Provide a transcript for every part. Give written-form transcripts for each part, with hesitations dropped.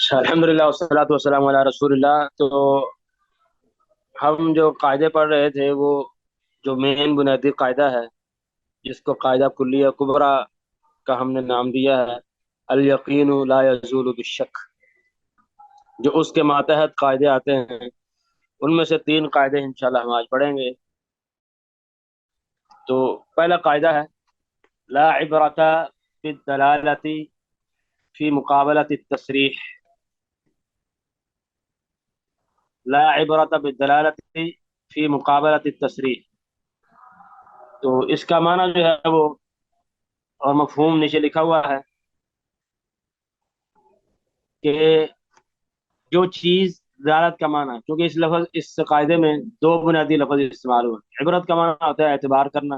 الحمدللہ والصلاۃ والسلام علی رسول اللہ۔ تو ہم جو قاعدے پڑھ رہے تھے وہ جو مین بنیادی قاعدہ ہے، جس کو قاعدہ کلیہ کبریٰ کا ہم نے نام دیا ہے، الیقین لا یزول بالشک، جو اس کے ماتحت قاعدے آتے ہیں، ان میں سے تین قاعدے انشاءاللہ ہم آج پڑھیں گے۔ تو پہلا قاعدہ ہے لا عبرۃ بالدلالۃ فی مقابلۃ التصریح، لا عبرۃ بالدلالۃ فی مقابلۃ التصریح۔ تو اس کا معنی جو ہے وہ اور مفہوم نیچے لکھا ہوا ہے کہ جو چیز دلالت کا معنی، کیونکہ اس قاعدے میں دو بنیادی لفظ استعمال ہوئے، عبرت کا معنی ہوتا ہے اعتبار کرنا،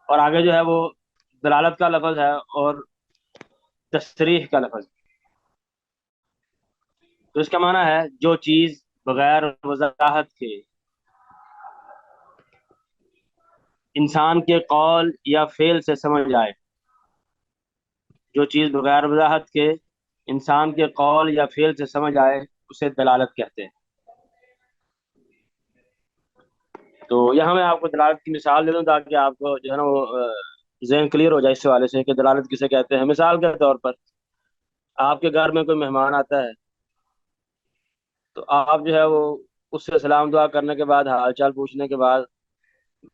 اور آگے جو ہے وہ دلالت کا لفظ ہے اور تصریح کا لفظ۔ تو اس کا معنی ہے جو چیز بغیر وضاحت کے انسان کے قول یا فعل سے سمجھ آئے، جو چیز بغیر وضاحت کے انسان کے قول یا فعل سے سمجھ آئے اسے دلالت کہتے ہیں۔ تو یہاں میں آپ کو دلالت کی مثال دے دوں تاکہ آپ کو جو ہے نا وہ ذہن کلیئر ہو جائے اس حوالے سے کہ دلالت کسے کہتے ہیں۔ مثال کے طور پر آپ کے گھر میں کوئی مہمان آتا ہے، تو آپ جو ہے وہ اس سے سلام دعا کرنے کے بعد، حال چال پوچھنے کے بعد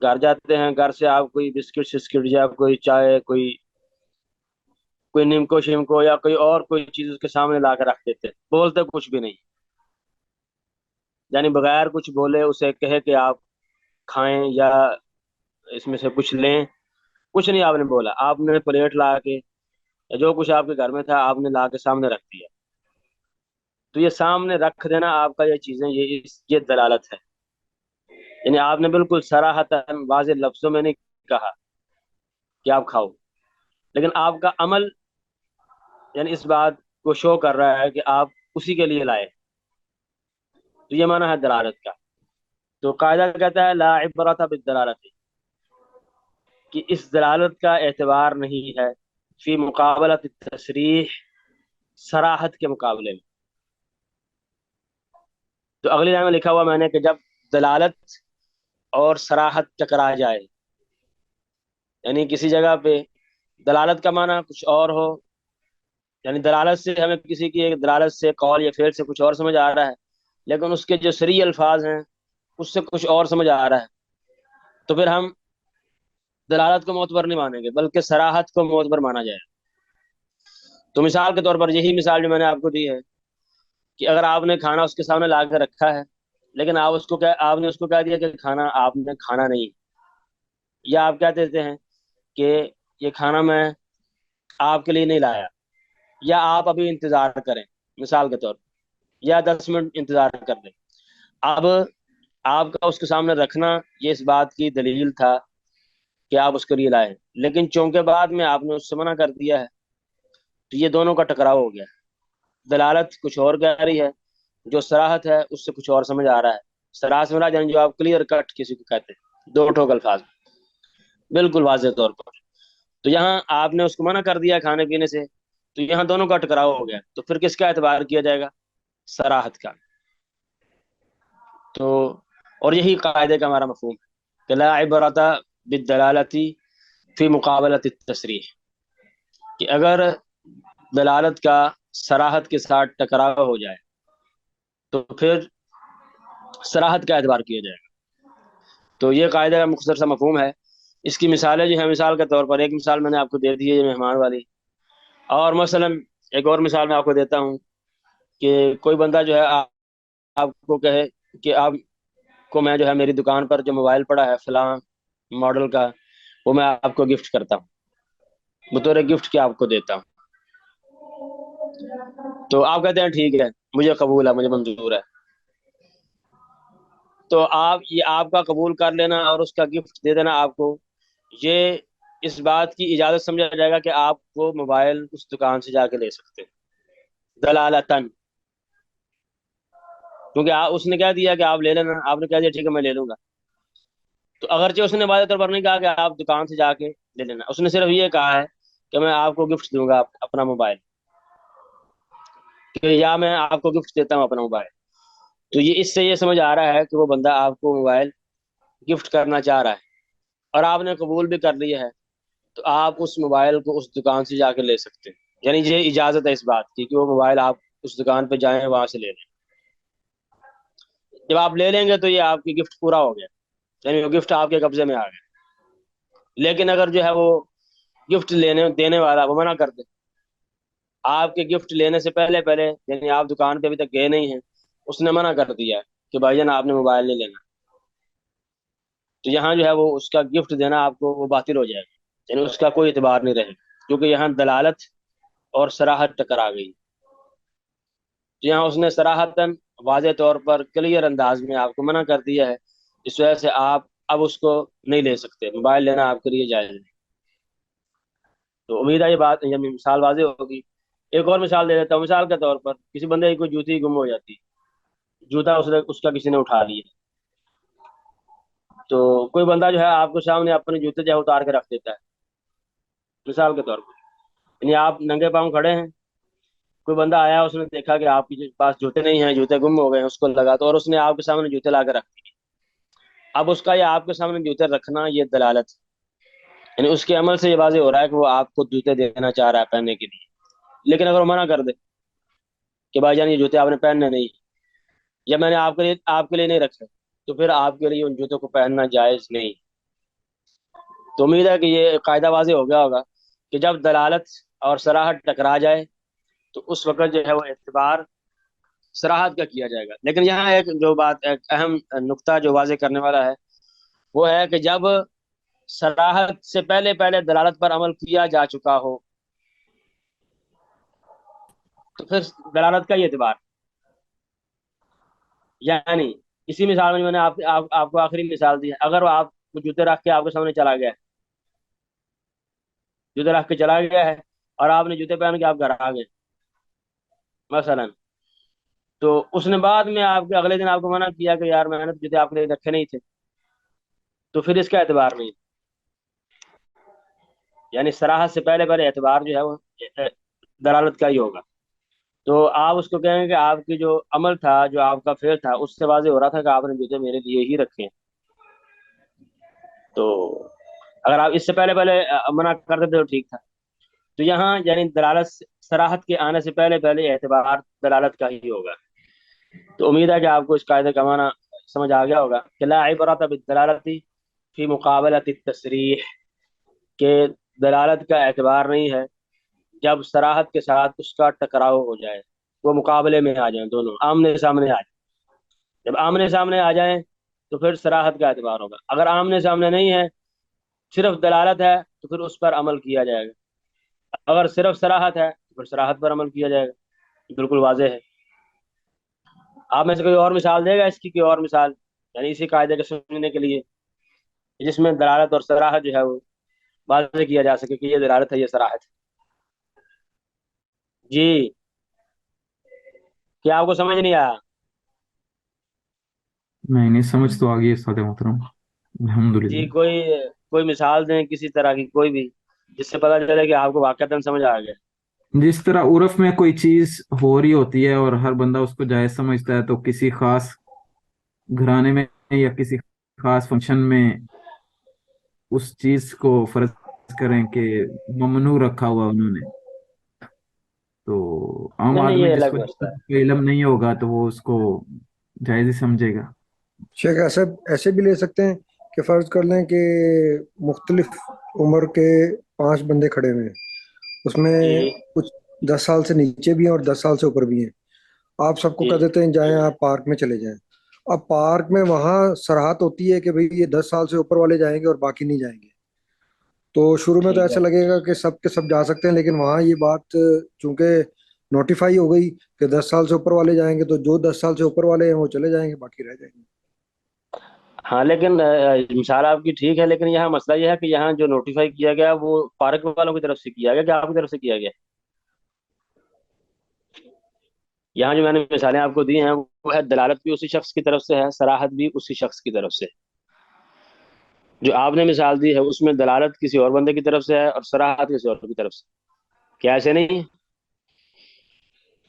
گھر جاتے ہیں۔ گھر سے آپ کوئی بسکٹ شسکٹ یا کوئی چائے، کوئی نیمکو شیمکو یا کوئی اور کوئی چیز اس کے سامنے لا کے رکھ دیتے ہیں، بولتے کچھ بھی نہیں، یعنی بغیر کچھ بولے اسے کہے کہ آپ کھائیں یا اس میں سے کچھ لیں، کچھ نہیں آپ نے بولا، آپ نے پلیٹ لا کے یا جو کچھ آپ کے گھر میں تھا آپ نے لا کے سامنے رکھ دیا۔ تو یہ سامنے رکھ دینا آپ کا، یہ چیزیں، یہ دلالت ہے، یعنی آپ نے بالکل صراحتاً واضح لفظوں میں نہیں کہا کہ آپ کھاؤ، لیکن آپ کا عمل یعنی اس بات کو شو کر رہا ہے کہ آپ اسی کے لیے لائے۔ تو یہ معنی ہے دلالت کا۔ تو قاعدہ کہتا ہے لا عبرۃ بالدلالت، کہ اس دلالت کا اعتبار نہیں ہے فی مقابلت تصریح، صراحت کے مقابلے میں۔ تو اگلی لائن میں لکھا ہوا میں نے کہ جب دلالت اور صراحت ٹکرا جائے، یعنی کسی جگہ پہ دلالت کا معنی کچھ اور ہو، یعنی دلالت سے ہمیں کسی کی ایک دلالت سے قول یا فعل سے کچھ اور سمجھ آ رہا ہے، لیکن اس کے جو صریح الفاظ ہیں اس سے کچھ اور سمجھ آ رہا ہے، تو پھر ہم دلالت کو معتبر نہیں مانیں گے بلکہ صراحت کو معتبر مانا جائے۔ تو مثال کے طور پر یہی مثال جو میں نے آپ کو دی ہے کہ اگر آپ نے کھانا اس کے سامنے لا کے رکھا ہے، لیکن آپ نے اس کو کہہ دیا کہ کھانا آپ نے کھانا نہیں، یا آپ کہہ دیتے ہیں کہ یہ کھانا میں آپ کے لیے نہیں لایا، یا آپ ابھی انتظار کریں مثال کے طور پر، یا 10 منٹ انتظار کر دیں۔ اب آپ کا اس کے سامنے رکھنا یہ اس بات کی دلیل تھا کہ آپ اس کے لیے لائے، لیکن چونکہ بعد میں آپ نے اس سے منع کر دیا ہے، تو یہ دونوں کا ٹکراؤ ہو گیا۔ دلالت کچھ اور کہہ رہی ہے، جو صراحت ہے اس سے کچھ اور سمجھ آ رہا ہے۔ صراحت سے مراد یعنی جو آپ کلیئر کٹ کسی کو کہتے ہیں، دو ٹوک الفاظ بالکل واضح طور پر۔ تو یہاں آپ نے اس کو منع کر دیا کھانے پینے سے، تو یہاں دونوں کا ٹکراؤ ہو گیا، تو پھر کس کا اعتبار کیا جائے گا؟ صراحت کا۔ تو اور یہی قاعدے کا ہمارا مفہوم ہے کہ لا عبرۃ بالدلالۃ فی مقابلۃ التصریح، کہ اگر دلالت کا صراحت کے ساتھ ٹکراؤ ہو جائے تو پھر صراحت کا اعتبار کیا جائے گا۔ تو یہ قاعدہ کا مختصر سا مفہوم ہے۔ اس کی مثالیں جو ہیں، مثال کے طور پر ایک مثال میں نے آپ کو دے دی ہے یہ مہمان والی، اور مثلا ایک اور مثال میں آپ کو دیتا ہوں کہ کوئی بندہ جو ہے آپ کو کہے کہ آپ کو میں جو ہے میری دکان پر جو موبائل پڑا ہے فلاں ماڈل کا، وہ میں آپ کو گفٹ کرتا ہوں، بطور گفٹ کے آپ کو دیتا ہوں۔ تو آپ کہتے ہیں ٹھیک ہے، مجھے قبول ہے، مجھے منظور ہے۔ تو یہ آپ کا قبول کر لینا اور اس کا گفٹ دے دینا آپ کو، یہ اس بات کی اجازت سمجھا جائے گا کہ آپ وہ موبائل اس دکان سے جا کے لے سکتے ہیں دلالتاً، کیونکہ اس نے کہہ دیا کہ آپ لے لینا، آپ نے کہہ دیا ٹھیک ہے میں لے لوں گا۔ تو اگرچہ اس نے واضح طور پر نہیں کہا کہ آپ دکان سے جا کے لے لینا، اس نے صرف یہ کہا ہے کہ میں آپ کو گفٹ دوں گا اپنا موبائل۔ کہ یا میں آپ کو گفٹ دیتا ہوں اپنا موبائل، تو یہ اس سے یہ سمجھ آ رہا ہے کہ وہ بندہ آپ کو موبائل گفٹ کرنا چاہ رہا ہے اور آپ نے قبول بھی کر لیا ہے، تو آپ اس موبائل کو اس دکان سے جا کے لے سکتے ہیں، یعنی یہ اجازت ہے اس بات کی کہ وہ موبائل آپ اس دکان پہ جائیں وہاں سے لے لیں۔ جب آپ لے لیں گے تو یہ آپ کی گفٹ پورا ہو گیا، یعنی وہ گفٹ آپ کے قبضے میں آ گیا۔ لیکن اگر جو ہے وہ گفٹ لینے دینے والا وہ منع کر دے، آپ کے گفٹ لینے سے پہلے پہلے، یعنی آپ دکان پہ ابھی تک گئے نہیں ہیں، اس نے منع کر دیا کہ بھائی جان آپ نے موبائل نہیں لینا، تو یہاں جو ہے وہ اس کا گفٹ دینا آپ کو وہ باطل ہو جائے گا، یعنی اس کا کوئی اعتبار نہیں رہے گا، کیونکہ یہاں دلالت اور صراحت ٹکرا گئی۔ تو یہاں اس نے صراحتاً واضح طور پر کلیئر انداز میں آپ کو منع کر دیا ہے، اس وجہ سے آپ اب اس کو نہیں لے سکتے، موبائل لینا آپ کے لیے جائز نہیں۔ تو امید ہے یہ بات یعنی مثال واضح ہوگی۔ ایک اور مثال دے دیتا ہوں، مثال کے طور پر کسی بندے کی کوئی جوتی گم ہو جاتی، جوتا اس کا کسی نے اٹھا لیا، تو کوئی بندہ جو ہے آپ کے سامنے اپنے جوتے جو ہے اتار کے رکھ دیتا ہے، مثال کے طور پر، یعنی آپ ننگے پاؤں کھڑے ہیں، کوئی بندہ آیا، اس نے دیکھا کہ آپ کے پاس جوتے نہیں ہیں، جوتے گم ہو گئے ہیں، اس کو لگا تو، اور اس نے آپ کے سامنے جوتے لا کے رکھ دیے۔ اب اس کا یہ آپ کے سامنے جوتے رکھنا یہ دلالت، یعنی اس کے عمل سے یہ واضح ہو رہا ہے کہ وہ آپ کو جوتے دینا چاہ رہا ہے پہننے کے لیے۔ لیکن اگر وہ منع کر دے کہ بھائی جان یہ جوتے آپ نے پہننے نہیں، یا میں نے آپ کے لیے نہیں رکھے، تو پھر آپ کے لیے ان جوتوں کو پہننا جائز نہیں۔ تو امید ہے کہ یہ قاعدہ واضح ہو گیا ہوگا کہ جب دلالت اور صراحت ٹکرا جائے تو اس وقت جو ہے وہ اعتبار صراحت کا کیا جائے گا۔ لیکن یہاں ایک جو بات، ایک اہم نقطہ جو واضح کرنے والا ہے، وہ ہے کہ جب صراحت سے پہلے پہلے دلالت پر عمل کیا جا چکا ہو تو پھر دلالت کا یہ اعتبار، یعنی اسی مثال میں نے آپ کو آخری مثال دی ہے، اگر وہ آپ کو جوتے رکھ کے آپ کے سامنے چلا گیا ہے، جوتے رکھ کے چلا گیا ہے اور آپ نے جوتے پہن کے آپ گھر آ گئے مثلا، تو اس نے بعد میں آپ کے اگلے دن آپ کو منع کیا کہ یار میں نے تو جوتے آپ کے لیے رکھے نہیں تھے، تو پھر اس کا اعتبار نہیں، یعنی صراحت سے پہلے پہلے اعتبار جو ہے وہ دلالت کا ہی ہوگا۔ تو آپ اس کو کہیں گے کہ آپ کی جو عمل تھا، جو آپ کا فعل تھا، اس سے واضح ہو رہا تھا کہ آپ نے جوتے میرے لیے ہی رکھے ہیں۔ تو اگر آپ اس سے پہلے پہلے منع کر دیتے تو ٹھیک تھا۔ تو یہاں یعنی دلالت صراحت کے آنے سے پہلے پہلے اعتبار دلالت کا ہی ہوگا۔ تو امید ہے کہ آپ کو اس قاعدے کا معنی سمجھ آ گیا ہوگا کہ لا عبرت بالدلالت فی مقابلت التصریح، کہ دلالت کا اعتبار نہیں ہے جب صراحت کے ساتھ اس کا ٹکراؤ ہو جائے، وہ مقابلے میں آ جائیں، دونوں آمنے سامنے آ جائیں۔ جب آمنے سامنے آ جائیں تو پھر صراحت کا اعتبار ہوگا، اگر آمنے سامنے نہیں ہے، صرف دلالت ہے، تو پھر اس پر عمل کیا جائے گا، اگر صرف صراحت ہے تو پھر صراحت پر عمل کیا جائے گا، بالکل واضح ہے۔ آپ میں سے کوئی اور مثال دے گا اس کی، کوئی اور مثال یعنی اسی قاعدے کے سمجھنے کے لیے، جس میں دلالت اور صراحت جو ہے وہ واضح کیا جا سکے کہ یہ دلالت ہے، یہ صراحت ہے؟ جی، کیا آپ کو سمجھ نہیں آیا؟ نہیں سمجھ تو آ گئی استاد محترم، جی، الحمدللہ۔ کوئی مثال دیں کسی طرح کی، کوئی بھی، جس سے پتہ چلے کہ آپ کو واقعتاً سمجھ آ گیا۔ جس طرح عرف میں کوئی چیز ہو رہی ہوتی ہے اور ہر بندہ اس کو جائز سمجھتا ہے، تو کسی خاص گھرانے میں یا کسی خاص فنکشن میں اس چیز کو فرض کریں کہ ممنوع رکھا ہوا انہوں نے، تو عام نہیں نہیں، آدمی یہ جس الگ کو مسئلہ ہے۔ علم نہیں ہوگا تو وہ اس کو جائز ہی سمجھے گا۔ شیخ ایسے ایسے بھی لے سکتے ہیں کہ فرض کر لیں کہ مختلف عمر کے 5 بندے کھڑے ہوئے ہیں، اس میں جی کچھ 10 سال سے نیچے بھی ہیں اور 10 سال سے اوپر بھی ہیں۔ آپ سب کو جی کہہ دیتے ہیں جائیں آپ پارک میں چلے جائیں۔ اب پارک میں وہاں سراحت ہوتی ہے کہ بھئی یہ 10 سال سے اوپر والے جائیں گے اور باقی نہیں جائیں گے، تو شروع میں تو ٹھیک ایسا ہے۔ لگے گا کہ سب کے سب جا سکتے ہیں، لیکن وہاں یہ بات چونکہ نوٹیفائی ہو گئی کہ 10 سال سے اوپر والے جائیں گے، تو جو 10 سال سے اوپر والے ہیں وہ چلے جائیں گے، باقی رہ جائیں گے۔ ہاں لیکن مثال آپ کی ٹھیک ہے، لیکن یہاں مسئلہ یہ ہے کہ یہاں جو نوٹیفائی کیا گیا وہ پارک والوں کی طرف سے کیا گیا کہ آپ کی طرف سے کیا گیا؟ یہاں جو میں نے مثالیں آپ کو دی ہیں وہ ہے دلالت بھی اسی شخص کی طرف سے ہے، صراحت بھی اسی شخص کی طرف سے ہے۔ جو آپ نے مثال دی ہے اس میں دلالت کسی اور بندے کی طرف سے ہے اور صراحت کسی اور کی طرف سے، کیا ایسے نہیں ہے؟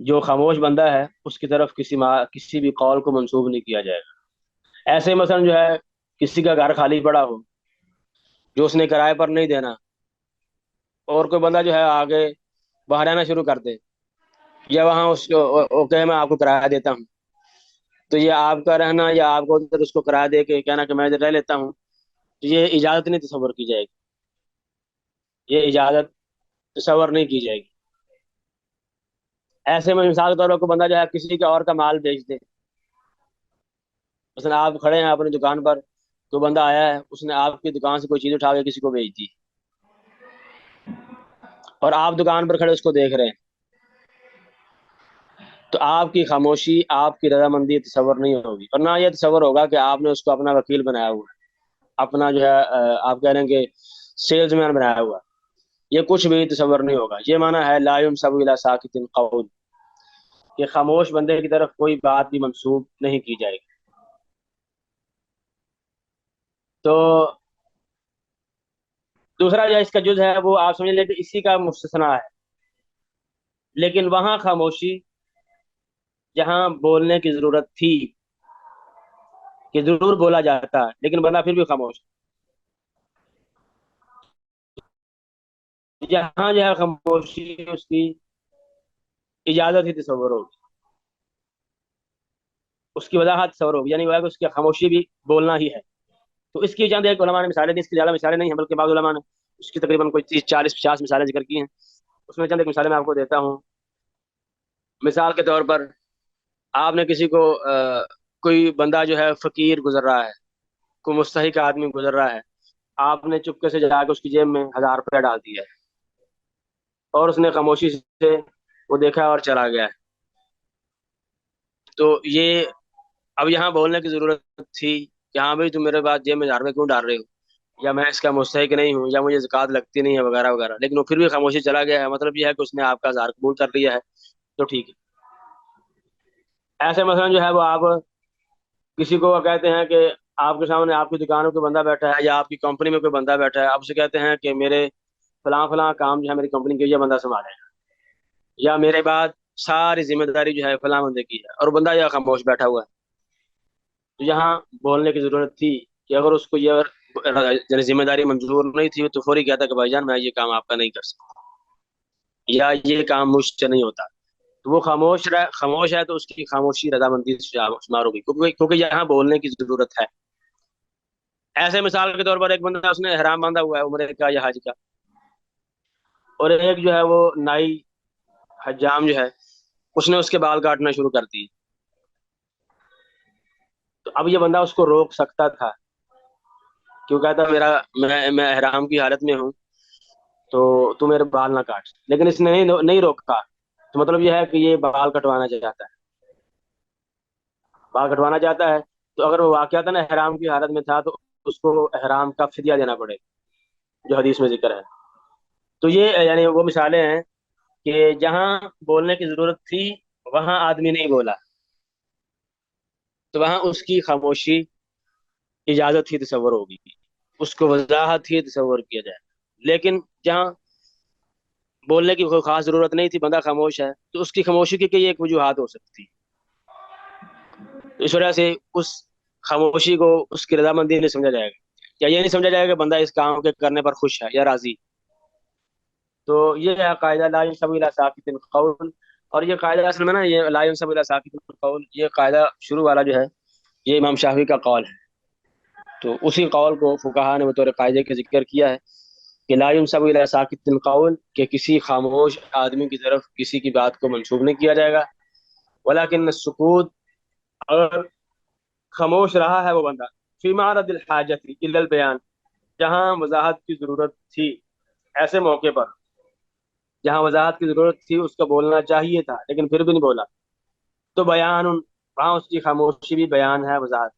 جو خاموش بندہ ہے اس کی طرف کسی بھی قول کو منسوب نہیں کیا جائے گا. ایسے مثلا جو ہے کسی کا گھر خالی پڑا ہو جو اس نے کرائے پر نہیں دینا، اور کوئی بندہ جو ہے آگے باہر آنا شروع کر دے، یا وہاں اس کو وہ کہے میں آپ کو کرایہ دیتا ہوں، تو یہ آپ کا رہنا یا آپ کو ادھر اس کو کرایہ دے کے کہنا کہ میں ادھر رہ لیتا ہوں، تو یہ اجازت نہیں تصور کی جائے گی، یہ اجازت تصور نہیں کی جائے گی. ایسے میں مثال کے طور پر کوئی بندہ جو ہے کسی کے اور کا مال بیچ دے. مثلا آپ کھڑے ہیں اپنی دکان پر، کوئی بندہ آیا ہے اس نے آپ کی دکان سے کوئی چیز اٹھا کے کسی کو بیچ دی، اور آپ دکان پر کھڑے اس کو دیکھ رہے ہیں، تو آپ کی خاموشی، آپ کی رضامندی تصور نہیں ہوگی، اور نہ یہ تصور ہوگا کہ آپ نے اس کو اپنا وکیل بنایا ہوا ہے، اپنا جو ہے آپ کہہ رہے ہیں کہ سیلز مین بنایا ہوا ہے. یہ کچھ بھی تصور نہیں ہوگا. یہ معنی ہے لا ينسب الی ساکت قول، کہ خاموش بندے کی طرف کوئی بات بھی منسوب نہیں کی جائے گی. تو دوسرا جو اس کا جز ہے وہ آپ سمجھ لیں کہ اسی کا مستثنا ہے، لیکن وہاں خاموشی جہاں بولنے کی ضرورت تھی، کہ ضرور بولا جاتا ہے لیکن بندہ پھر بھی خاموش، جہاں جو ہے خاموشی اس کی اجازت ہی تصور ہوگی، اس کی وضاحت تصور ہوگی، یعنی وہ ہے کہ اس کی خاموشی بھی بولنا ہی ہے. تو اس کی چند ایک علماء نے مثالیں دی، اس کی زیادہ مثالیں نہیں ہیں بلکہ بعض علماء نے اس کی تقریباً کوئی 30 40 50 مثالیں ذکر کی ہیں. اس میں چند ایک مثالیں میں آپ کو دیتا ہوں. مثال کے طور پر آپ نے کسی کو کوئی بندہ جو ہے فقیر گزر رہا ہے، کوئی مستحق آدمی گزر رہا ہے، آپ نے چپکے سے جا کے اس کی جیب میں 1000 روپیہ ڈال دیا ہے، اور اس نے خاموشی سے وہ دیکھا اور چلا گیا ہے. تو یہ اب یہاں بولنے کی ضرورت تھی کہ ہاں بھائی تم میرے پاس جیب میں 1000 روپے کیوں ڈال رہے ہو، یا میں اس کا مستحق نہیں ہوں، یا مجھے زکوٰۃ لگتی نہیں ہے وغیرہ وغیرہ، لیکن وہ پھر بھی خاموشی چلا گیا ہے. مطلب یہ ہے کہ اس نے آپ کا 1000 قبول کر لیا ہے، تو ٹھیک ہے. ایسے مثلا جو ہے وہ آپ کسی کو کہتے ہیں کہ آپ کے سامنے آپ کی دکان میں کوئی بندہ بیٹھا ہے، یا آپ کی کمپنی میں کوئی بندہ بیٹھا ہے، آپ اسے کہتے ہیں کہ میرے فلاں فلاں کام جو ہے میری کمپنی کے یہ بندہ سنبھالے گا، یا میرے بعد ساری ذمہ داری جو ہے فلاں بندے کی ہے، اور وہ بندہ یہ خاموش بیٹھا ہوا ہے. تو یہاں بولنے کی ضرورت تھی کہ اگر اس کو یہ یعنی ذمہ داری منظور نہیں تھی تو فوری کہتا کہ بھائی جان میں یہ کام آپ کا نہیں کر سکتا، یا یہ کام مجھ سے نہیں ہوتا. تو وہ خاموش ہے تو اس کی خاموشی رضامندی سے شمار ہوگی، کیونکہ یہاں بولنے کی ضرورت ہے. ایسے مثال کے طور پر ایک بندہ اس نے احرام باندھا ہوا ہے عمرے کا یا حج کا، اور ایک جو ہے وہ نائی حجام جو ہے اس نے اس کے بال کاٹنا شروع کر دی. تو اب یہ بندہ اس کو روک سکتا تھا، کیوں کہتا میں احرام کی حالت میں ہوں تو میرے بال نہ کاٹ، لیکن اس نے نہیں روکا. تو مطلب یہ ہے کہ یہ بال کٹوانا چاہتا ہے، بال کٹوانا چاہتا ہے. تو اگر وہ واقعات نا احرام کی حالت میں تھا تو اس کو احرام کا فدیہ دینا پڑے گا، جو حدیث میں ذکر ہے. تو یہ یعنی وہ مثالیں ہیں کہ جہاں بولنے کی ضرورت تھی وہاں آدمی نہیں بولا، تو وہاں اس کی خاموشی اجازت ہی تصور ہوگی، اس کو وضاحت ہی تصور کیا جائے. لیکن جہاں بولنے کی کوئی خاص ضرورت نہیں تھی، بندہ خاموش ہے، تو اس کی خاموشی کی کئی ایک وجوہات ہو سکتی. تو اس وجہ سے اس خاموشی کو اس کی رضامندی نہیں سمجھا جائے گا، یا یہ نہیں سمجھا جائے گا کہ بندہ اس کام کے کرنے پر خوش ہے یا راضی. تو یہ ہے قاعدہ لا ينسب الى ساکت القول. اور یہ قاعدہ اصل میں نا یہ لا ينسب الى ساکت القول، یہ قاعدہ شروع والا جو ہے یہ امام شافعی کا قول ہے. تو اسی قول کو فقہا نے بطور قاعدے کے ذکر کیا ہے کہ لا ينسب الى ساکت القول، کہ کسی خاموش آدمی کی طرف کسی کی بات کو منسوب نہیں کیا جائے گا. ولكن السکوت، اگر خاموش رہا ہے وہ بندہ فی معرض الحاجت الی البیان، جہاں وضاحت کی ضرورت تھی، ایسے موقع پر جہاں وضاحت کی ضرورت تھی اس کا بولنا چاہیے تھا لیکن پھر بھی نہیں بولا، تو بیان، وہاں اس کی خاموشی بھی بیان ہے، وضاحت.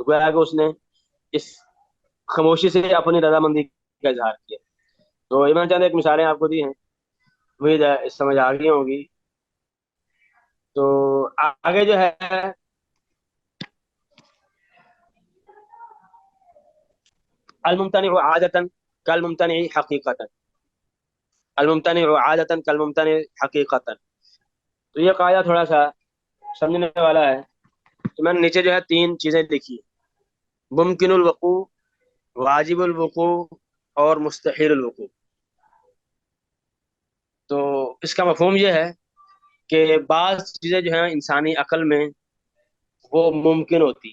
تو گویا کہ اس نے اس خاموشی سے اپنی رضامندی کا اظہار کیا. تو یہ میں نے چند ایک مثالیں آپ کو دی ہیں، امید ہے اس سمجھ آ گئی ہوگی. تو آگے جو ہے الممتنع عادة كالممتنع حقيقة، الممتنع عادة كالممتنع حقيقة. تو یہ قاعدہ تھوڑا سا سمجھنے والا ہے. تو میں نے نیچے جو ہے 3 چیزیں لکھی: ممکن الوقوع، واجب الوقوع، اور مستحیل الوقوع. تو اس کا مفہوم یہ ہے کہ بعض چیزیں جو ہیں انسانی عقل میں وہ ممکن ہوتی،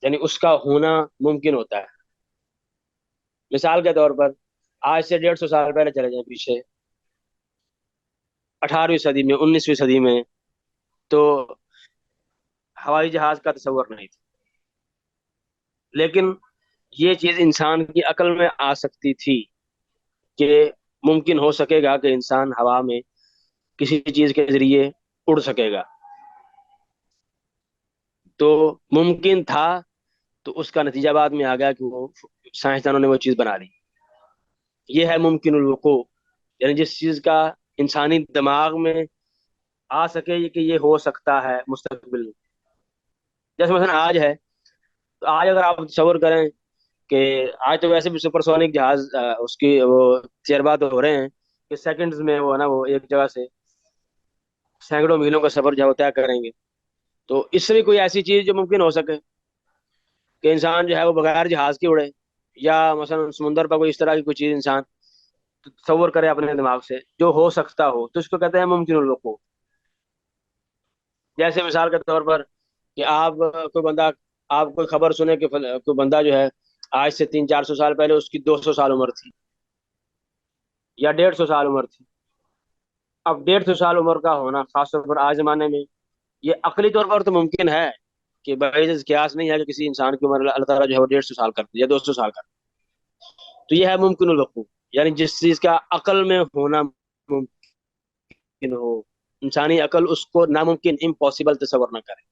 یعنی اس کا ہونا ممکن ہوتا ہے. مثال کے طور پر آج سے 150 سال پہلے چلے جائیں پیچھے، 18ویں صدی میں، 19ویں صدی میں، تو ہوائی جہاز کا تصور نہیں تھا، لیکن یہ چیز انسان کی عقل میں آ سکتی تھی کہ ممکن ہو سکے گا کہ انسان ہوا میں کسی چیز کے ذریعے اڑ سکے گا. تو ممکن تھا، تو اس کا نتیجہ بعد میں آ گیا کہ وہ سائنسدانوں نے وہ چیز بنا لی. یہ ہے ممکن الوقوع، یعنی جس چیز کا انسانی دماغ میں آ سکے کہ یہ ہو سکتا ہے مستقبل میں. جیسے مثلا آج ہے، تو آج اگر آپ تصور کریں کہ آج تو ویسے بھی سپر سونک جہاز اس کی وہ تجربات ہو رہے ہیں کہ سیکنڈز میں وہ نا وہ ایک جگہ سے سینکڑوں میلوں کا سفر جو ہے وہ طے کریں گے. تو اس سے بھی کوئی ایسی چیز جو ممکن ہو سکے کہ انسان جو ہے وہ بغیر جہاز کے اڑے، یا مثلا سمندر پر کوئی اس طرح کی کوئی چیز انسان تصور کرے اپنے دماغ سے جو ہو سکتا ہو، تو اس کو کہتے ہیں ممکن الوقوع. جیسے مثال کے طور پر کہ آپ کوئی بندہ، آپ کوئی خبر سنے کہ کوئی بندہ جو ہے آج سے 300-400 سال پہلے اس کی 200 سال عمر تھی یا 150 سال عمر تھی. اب 150 سال عمر کا ہونا خاص طور پر آج زمانے میں یہ عقلی طور پر تو ممکن ہے کہ بعیز قیاس نہیں ہے کہ کسی انسان کی عمر اللہ تعالیٰ جو ہے وہ 150 سال کر دے یا 200 سال کر دے. تو یہ ہے ممکن الوقوع، یعنی جس چیز کا عقل میں ہونا ممکن ہو، انسانی عقل اس کو ناممکن، امپاسبل تصور نہ کرے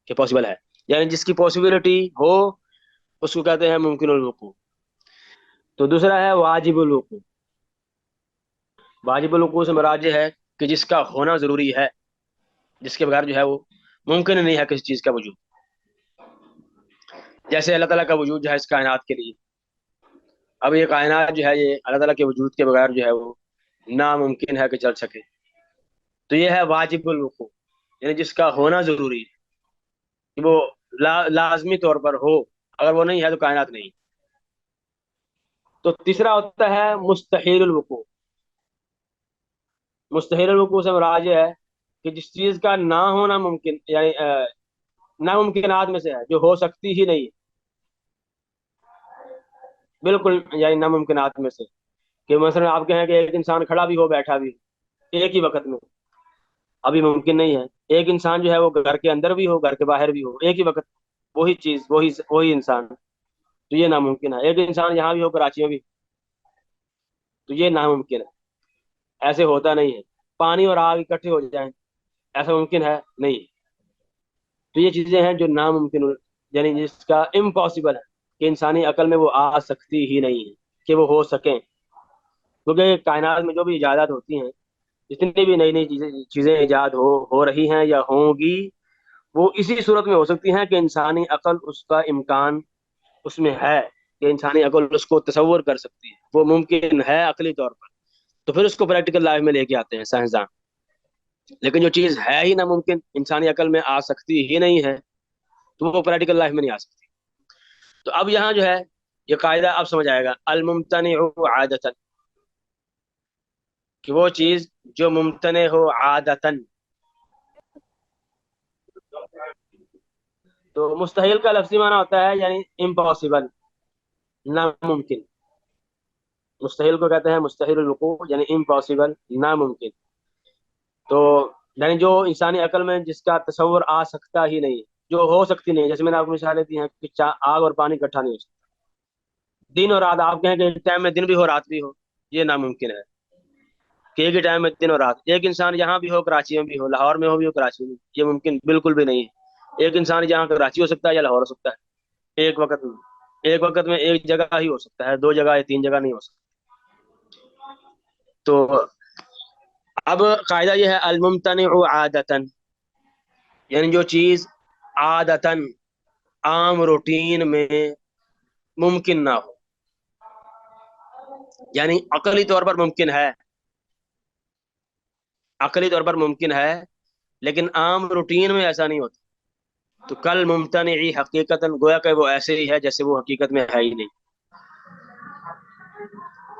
کہ پاسبل ہے. یعنی جس کی پاسبلٹی ہو اس کو کہتے ہیں ممکن الوقوع. تو دوسرا ہے واجب الوقوع. واجب الوقوع سے مراد یہ ہے کہ جس کا ہونا ضروری ہے، جس کے بغیر جو ہے وہ ممکن نہیں ہے کسی چیز کا وجود. جیسے اللہ تعالیٰ کا وجود جو ہے اس کائنات کے لیے، اب یہ کائنات جو ہے یہ اللہ تعالیٰ کے وجود کے بغیر جو ہے وہ ناممکن ہے کہ چل سکے. تو یہ ہے واجب الوقوع، یعنی جس کا ہونا ضروری ہے کہ وہ لازمی طور پر ہو، اگر وہ نہیں ہے تو کائنات نہیں. تو تیسرا ہوتا ہے مستحیل الوقوع. مستحیل الوقوع سے مراد یہ ہے کہ جس چیز کا نہ ہونا ممکن، یعنی ناممکنات میں سے ہے، جو ہو سکتی ہی نہیں، بالکل یعنی ناممکنات میں سے. کہ مثلا آپ کہیں کہ ایک انسان کھڑا بھی ہو بیٹھا بھی ہو ایک ہی وقت میں، ابھی ممکن نہیں ہے. ایک انسان جو ہے وہ گھر کے اندر بھی ہو گھر کے باہر بھی ہو ایک ہی وقت، وہی چیز وہی انسان، تو یہ ناممکن ہے. ایک انسان یہاں بھی ہو کراچی میں بھی، تو یہ ناممکن ہے، ایسے ہوتا نہیں ہے. پانی اور آگ اکٹھے ہو جائیں، ایسا ممکن ہے نہیں. تو یہ چیزیں ہیں جو ناممکن، یعنی جس کا امپاسبل ہے کہ انسانی عقل میں وہ آ سکتی ہی نہیں ہے کہ وہ ہو سکیں. کیونکہ کائنات میں جو بھی ایجادات ہوتی ہیں، جتنی بھی نئی نئی چیزیں ایجاد ہو رہی ہیں یا ہوں گی، وہ اسی صورت میں ہو سکتی ہیں کہ انسانی عقل اس کا امکان اس میں ہے، کہ انسانی عقل اس کو تصور کر سکتی ہے، وہ ممکن ہے عقلی طور پر. تو پھر اس کو پریکٹیکل لائف میں لے کے آتے ہیں سائنسدان. لیکن جو چیز ہے ہی ناممکن، انسانی عقل میں آ سکتی ہی نہیں ہے، تو وہ پریکٹیکل لائف میں نہیں آ سکتی. تو اب یہاں جو ہے یہ قاعدہ اب سمجھ آئے گا: الممتنع عادتا، کہ وہ چیز جو ممتنع ہو عادتاً. تو مستحیل کا لفظی معنی ہوتا ہے یعنی امپاسبل، ناممکن. مستحیل کو کہتے ہیں مستحیل الوقوع، یعنی امپاسبل، ناممکن. تو یعنی جو انسانی عقل میں جس کا تصور آ سکتا ہی نہیں، جو ہو سکتی نہیں. جیسے میں نے آپ کو مثالیں دی ہیں کہ آگ اور پانی اکٹھا نہیں ہو سکتا. دن اور رات، آپ کہیں کہ ایک ٹائم میں دن بھی ہو رات بھی ہو، یہ ناممکن ہے کہ ایک ہی ٹائم میں دن اور رات. ایک انسان یہاں بھی ہو کراچی میں بھی ہو، لاہور میں ہو بھی ہو کراچی میں، یہ ممکن بالکل بھی نہیں ہے. ایک انسان یہاں کراچی ہو سکتا ہے یا لاہور ہو سکتا ہے ایک وقت میں. ایک وقت میں ایک جگہ ہی ہو سکتا ہے، 2 جگہ یا 3 جگہ نہیں ہو سکتا. تو اب قاعدہ یہ ہے الممتنع عادتاً، یعنی جو چیز عادتاً عام روٹین میں ممکن نہ ہو، یعنی عقلی طور پر ممکن ہے، عقلی طور پر ممکن ہے لیکن عام روٹین میں ایسا نہیں ہوتا. تو کل ممتنعی حقیقتاً گویا کہ وہ ایسے ہی ہے جیسے وہ حقیقت میں ہے ہی نہیں.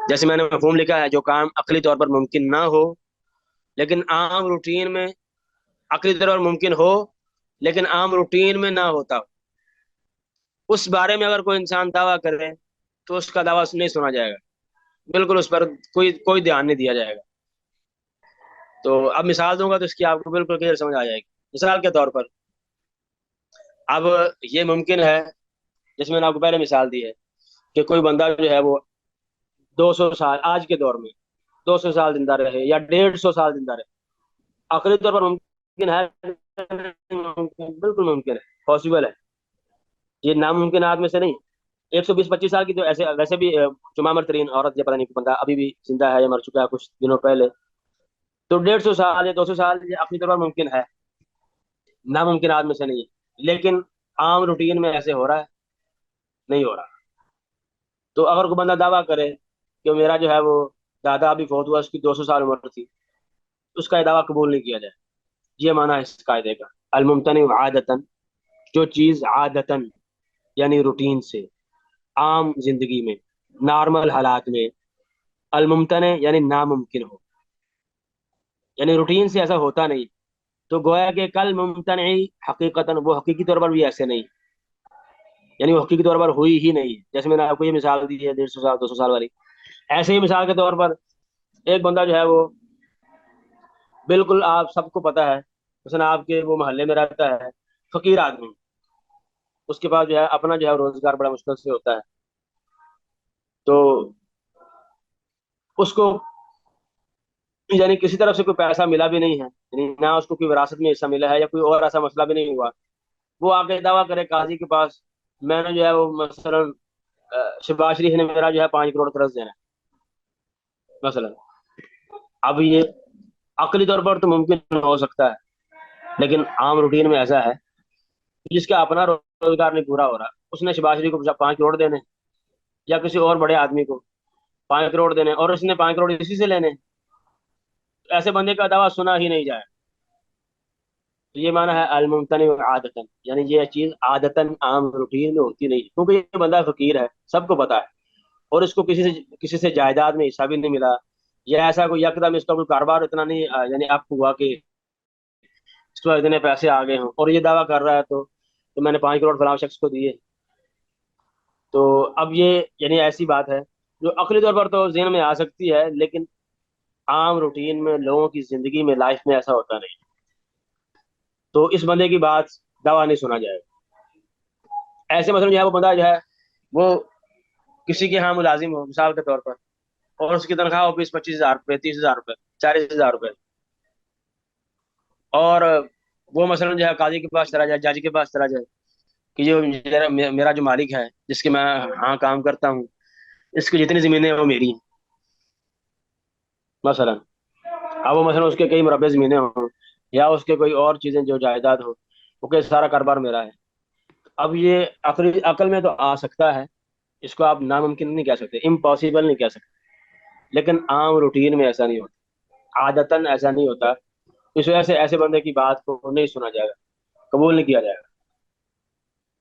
جیسے میں نے مفہوم لکھا ہے، جو کام عقلی طور پر ممکن نہ ہو لیکن عام روٹین میں عقلی طور پر ممکن ہو لیکن عام روٹین میں نہ ہوتا، اس بارے میں اگر کوئی انسان دعویٰ کرے تو اس کا دعویٰ نہیں سنا جائے گا، بالکل اس پر کوئی دھیان نہیں دیا جائے گا. تو اب مثال دوں گا تو اس کی آپ کو بالکل کلیئر سمجھ آ جائے گی. مثال کے طور پر اب یہ ممکن ہے، جس میں نے آپ کو پہلے مثال دی ہے، کہ کوئی بندہ جو ہے وہ 200 سال آج کے دور میں 200 سال زندہ رہے یا 150 سال زندہ رہے. عقلی طور پر ممکن ہے، بالکل ممکن ہے، پاسبل ہے، یہ ناممکنات میں سے نہیں. 120-25 سال کی تو ایسے ویسے بھی چمامر ترین عورت یا پتہ نہیں بندہ ابھی بھی زندہ ہے یا مر چکا ہے کچھ دنوں پہلے. تو 150 سال یا 200 سال یہ اپنی طور پر ممکن ہے، ناممکنات میں سے نہیں ہے. لیکن عام روٹین میں ایسے ہو رہا ہے؟ نہیں ہو رہا. تو اگر کوئی بندہ دعویٰ کرے کہ میرا جو ہے وہ دادا ابھی فوت ہوا، اس کی 200 سال عمر تھی، اس کا یہ دعویٰ قبول نہیں کیا جائے. یہ معنی ہے اس قاعدے کا، الممتنع عادتاً، جو چیز عادتاً یعنی روٹین سے، عام زندگی میں، نارمل حالات میں، الممتنع یعنی ناممکن ہو، یعنی روٹین سے ایسا ہوتا نہیں. تو گویا کہ کل ممتنعی حقیقتاً، وہ حقیقی طور پر بھی ایسے نہیں، یعنی وہ حقیقی طور پر ہوئی ہی نہیں ہے. جیسے میں نے آپ کو یہ مثال دی ہے 150 سال 200 سال والی، ایسے ہی مثال کے طور پر ایک بندہ جو ہے وہ بالکل آپ سب کو پتا ہے، مثلا آپ کے وہ محلے میں رہتا ہے، فقیر آدمی، اس کے پاس جو ہے اپنا جو ہے روزگار بڑا مشکل سے ہوتا ہے. تو اس کو یعنی کسی طرف سے کوئی پیسہ ملا بھی نہیں ہے، یعنی نہ اس کو کوئی وراثت میں حصہ ملا ہے یا کوئی اور ایسا مسئلہ بھی نہیں ہوا. وہ آ کے دعویٰ کرے قاضی کے پاس، میں نے جو ہے وہ مثلا شہباز شریف نے میرا جو ہے 5 کروڑ قرض دینا ہے مثلا. اب یہ عقلی طور پر تو ممکن ہو سکتا ہے لیکن عام روٹین میں ایسا ہے جس کا اپنا روزگار نہیں پورا ہو رہا، اس نے شہباز شریف کو 5 کروڑ دینے یا کسی اور بڑے آدمی کو 5 کروڑ دینے اور اس نے 5 کروڑ اسی سے لینے، ایسے بندے کا دعویٰ سنا ہی نہیں جائے. تو یہ معنی ہے الممتنع عادتاً، یعنی یہ چیز عادتاً عام روٹین میں ہوتی نہیں، کیونکہ یہ بندہ فقیر ہے، سب کو پتا ہے، اور اس کو کسی سے جائیداد میں حصہ بھی نہیں ملا، یا ایسا کوئی یکدم اس کا کوئی کاروبار اتنا نہیں یعنی اب ہوا کہ اس کو اتنے پیسے آ گئے ہوں اور یہ دعویٰ کر رہا ہے تو میں نے 5 کروڑ فلاں شخص کو دیے. تو اب یہ یعنی ایسی بات ہے جو عقلی طور پر تو ذہن میں آ سکتی ہے لیکن عام روٹین میں لوگوں کی زندگی میں لائف میں ایسا ہوتا نہیں. تو اس بندے کی بات دعویٰ نہیں سنا جائے گا. ایسے مثلا جو ہے وہ بندہ جو ہے وہ کسی کے ہاں ملازم ہو مثال کے طور پر، اور اس کی تنخواہ ہو 20-25 ہزار روپے، 30 ہزار روپے، 40 ہزار روپے، اور وہ مثلا جو ہے قاضی کے پاس چلا جائے، جج کے پاس چلا جائے کہ جو میرا جو مالک ہے جس کے میں ہاں کام کرتا ہوں، اس کی جتنی زمینیں ہیں وہ میری ہیں مثلا. اب وہ مثلا اس کے کئی مربع زمینیں ہوں یا اس کے کوئی اور چیزیں جو جائیداد ہو، وہ کہ سارا کاروبار میرا ہے. اب یہ عقل میں تو آ سکتا ہے، اس کو آپ ناممکن نہیں کہہ سکتے، امپاسبل نہیں کہہ سکتے، لیکن عام روٹین میں ایسا نہیں ہوتا، عادتاً ایسا نہیں ہوتا. اس وجہ سے ایسے بندے کی بات کو نہیں سنا جائے گا، قبول نہیں کیا جائے گا.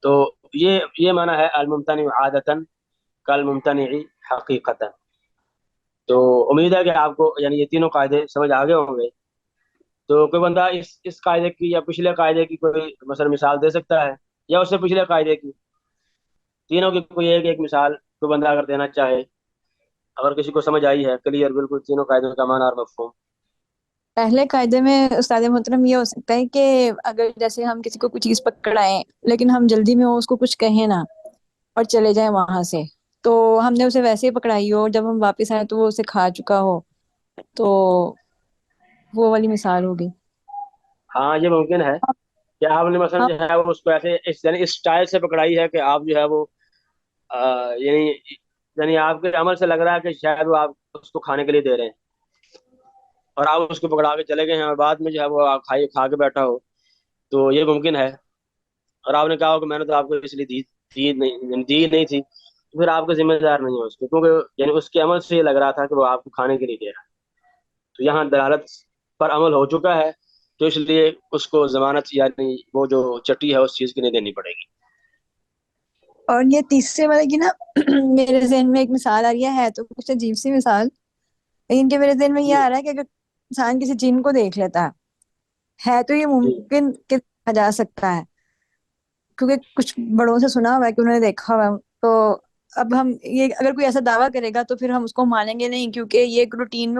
تو یہ معنی ہے الممتنع عادتاً کالممتنع حقیقتاً. تو امید ہے کہ آپ کو یعنی یہ تینوں قاعدے سمجھ آ گئے ہوں گے. تو کوئی بندہ اس قاعدے کی یا پچھلے قاعدے کی کوئی مثلا مثال دے سکتا ہے، یا اس سے پچھلے قاعدے کی، تینوں کی کوئی ایک مثال کوئی بندہ اگر دینا چاہے، اگر کسی کو سمجھ آئی ہے کلیئر بالکل تینوں قاعدوں کا معنی اور مفہوم. پہلے قاعدے میں استاد محترم یہ ہو سکتا ہے کہ اگر جیسے ہم کسی کو کوئی چیز پکڑائیں لیکن ہم جلدی میں اس کو کچھ کہیں نا اور چلے جائیں وہاں سے، تو ہم نے اسے ویسے ہی پکڑائی ہو اور جب ہم واپس آئے تو وہ اسے کھا چکا ہو، تو وہ والی مثال ہوگی. ہاں یہ ممکن ہے کہ آپ نے مثلا ہم جو ہے وہ اس کو ایسے یعنی اس اسٹائل سے پکڑائی ہے کہ آپ جو ہے وہ یعنی آپ کے عمل سے لگ رہا ہے کہ شاید وہ آپ اس کو کھانے کے لیے دے رہے ہیں، اور آپ اس کو پکڑا کے چلے گئے ہیں اور بعد میں جو ہے وہ آپ کھا کے بیٹھا ہو. تو یہ ممکن ہے. اور آپ نے کہا ہو کہ میں نے تو آپ کو اس لیے دی نہیں تھی، تو پھر آپ کا ذمہ دار نہیں ہے اس کو، کیونکہ یعنی اس کے عمل سے یہ لگ رہا تھا کہ وہ آپ کو کھانے کے لیے دے رہا ہے. تو یہاں دلالت پر عمل ہو چکا ہے تو اس لیے اس کو ضمانت یعنی وہ جو چٹی ہے اس چیز کی نہیں دینی پڑے گی. اور یہ تیسرے والے کی نا میرے ذہن میں ایک مثال آ رہی ہے تو کچھ عجیب سی مثال، لیکن کہ میرے ذہن میں یہ آ رہا ہے کہ اگر انسان کسی جن کو دیکھ لیتا ہے تو یہ جی ممکن کہ دیکھا جا سکتا ہے، کیونکہ کچھ بڑوں سے سنا ہوا ہے کہ انہوں نے دیکھا ہوا ہے. تو اب ہم یہ اگر کوئی ایسا دعویٰ کرے گا تو پھر ہم اس کو مانیں گے نہیں، کیونکہ یہ ایک روٹین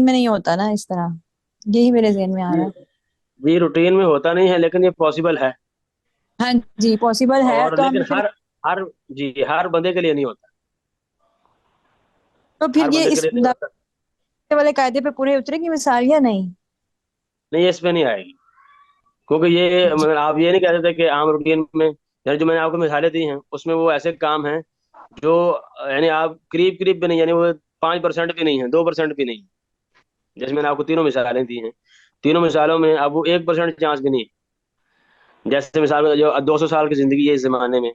میں نہیں ہوتا نا اس طرح. یہی میرے ذہن میں آ جی رہا ہے. جی روٹین میں ہوتا نہیں ہے، لیکن یہ پاسبل ہے. ہاں جی پاسبل ہے اور تو لیکن ہم پھر ہر جی ہر بندے کے لیے نہیں ہوتا. تو پھر ہر یہ بندے کے اس لیے نہیں ہوتا. دعوے والے قاعدے پہ پورے اترے گی مثال یا نہیں؟ نہیں اس پہ نہیں آئے گی، کیونکہ یہ جی مطلب آپ یہ نہیں کہہ سکتے کہ عام روٹین میں یعنی جو میں نے آپ کو مثالیں دی ہیں اس میں وہ ایسے کام ہیں جو یعنی آپ قریب قریب بھی نہیں، یعنی وہ 5% بھی نہیں ہے، 2% بھی نہیں. جیسے میں نے آپ کو تینوں مثالیں دی ہیں، تینوں مثالوں میں اب وہ 1% چانس بھی نہیں ہے. جیسے مثال جو 200 سال کی زندگی ہے اس زمانے میں،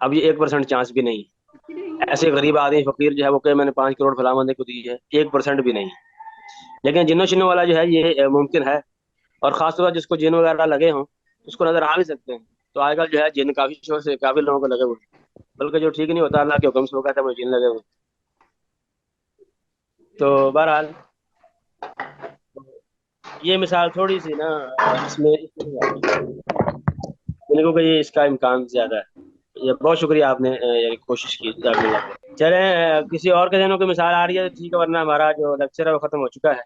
اب یہ 1% چانس بھی نہیں ہے. ایسے غریب آدمی فقیر جو ہے وہ کہ میں نے 5 کروڑ فلاں بندے کو دی ہے، 1% بھی نہیں ہے. لیکن جنوں شنوں والا جو ہے یہ ممکن ہے، اور خاص طور پر جس کو جن وغیرہ لگے ہوں اس کو نظر آ بھی سکتے ہیں. تو آج کل جو ہے جن کافی شور سے کافی لوگوں کو لگے ہوئے ہیں، بلکہ جو ٹھیک نہیں ہوتا اللہ کے حکم سے وہ کہتا ہے مجھے جن لگے ہوئے. تو بہرحال یہ مثال تھوڑی سی نا اس میں کہ یہ اس کا امکان زیادہ ہے. یہ بہت شکریہ آپ نے یعنی کوشش کی. جزاک اللہ خیر. چلیں کسی اور کے ذہنوں کی مثال آ رہی ہے تو ٹھیک ہے، ورنہ ہمارا جو لیکچر ہے وہ ختم ہو چکا ہے.